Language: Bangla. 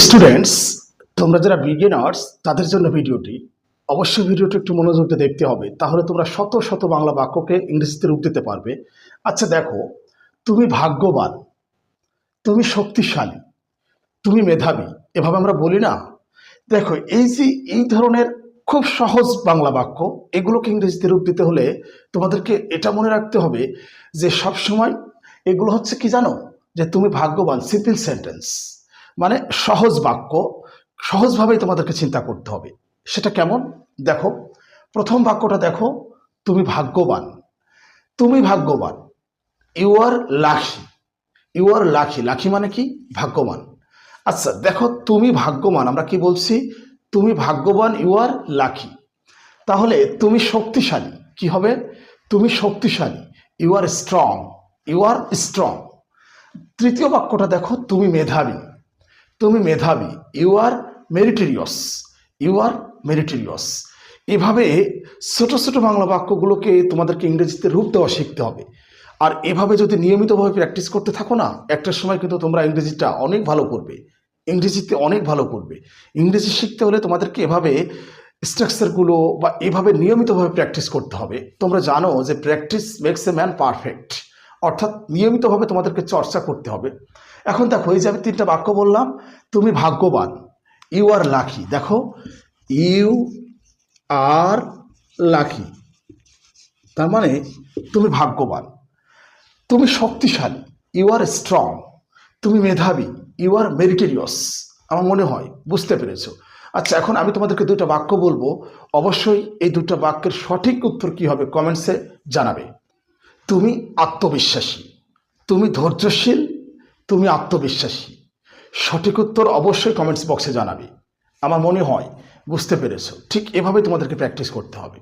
স্টুডেন্টস, তোমরা যারা বিগিনার্স তাদের জন্য ভিডিওটি অবশ্যই ভিডিওটি একটু মনোযোগ দিয়ে দেখতে হবে, তাহলে তোমরা শত শত বাংলা বাক্যকে ইংরেজিতে রূপ দিতে পারবে। আচ্ছা দেখো, তুমি ভাগ্যবান, তুমি শক্তিশালী, তুমি মেধাবী, এভাবে আমরা বলি না? দেখো, এই যে এই ধরনের খুব সহজ বাংলা বাক্য, এগুলোকে ইংরেজিতে রূপ দিতে হলে তোমাদেরকে এটা মনে রাখতে হবে যে সবসময় এগুলো হচ্ছে কি জানো, যে তুমি ভাগ্যবান, সিম্পল সেন্টেন্স, মানে সহজ বাক্য, সহজভাবেই তোমাদেরকে চিন্তা করতে হবে। সেটা কেমন? দেখো, প্রথম বাক্যটা দেখো, তুমি ভাগ্যবান, তুমি ভাগ্যবান, you are lucky, you are lucky, lucky মানে কি? ভাগ্যবান। আচ্ছা দেখো, তুমি ভাগ্যবান, আমরা কি বলছি? তুমি ভাগ্যবান, ইউ আর লাকি। তাহলে তুমি শক্তিশালী, কি হবে? তুমি শক্তিশালী, you are strong, you are strong. তৃতীয় বাক্যটা দেখো, তুমি মেধাবী, তুমি মেধাবী, ইউ আর মেরিটেরিয়াস, ইউ আর মেরিটেরিয়াস। এভাবে ছোট ছোট বাংলা বাক্যগুলোকে তোমাদেরকে ইংরেজিতে রূপ দেওয়া শিখতে হবে। আর এভাবে যদি নিয়মিতভাবে প্র্যাকটিস করতে থাকো না, একটা সময় কিন্তু তোমরা ইংরেজিটা অনেক ভালো করবে, ইংরেজিতে অনেক ভালো করবে। ইংরেজি শিখতে হলে তোমাদেরকে এভাবে স্ট্রাকচারগুলো বা এভাবে নিয়মিতভাবে প্র্যাকটিস করতে হবে। তোমরা জানো যে practice makes a man perfect, অর্থাৎ নিয়মিতভাবে তোমাদেরকে চর্চা করতে হবে। এখন দেখো, এই যে আমি তিনটা বাক্য বললাম, তুমি ভাগ্যবান, ইউ আর লাকি, দেখো ইউ আর লাকি, তার মানে তুমি ভাগ্যবান। তুমি শক্তিশালী, ইউ আর স্ট্রং। তুমি মেধাবী, ইউ আর মেরিটেরিয়াস। আমার মনে হয় বুঝতে পেরেছো। আচ্ছা, এখন আমি তোমাদেরকে দুটো বাক্য বলবো, অবশ্যই এই দুটো বাক্যের সঠিক উত্তর কি হবে কমেন্টসে জানাবে। তুমি আত্মবিশ্বাসী, তুমি ধৈর্যশীল, তুমি আত্মবিশ্বাসী। সঠিক উত্তর অবশ্যই কমেন্টস বক্সে জানাবে। আমার মনে হয় বুঝতে পেরেছো। ঠিক এভাবে তোমাদেরকে প্র্যাকটিস করতে হবে।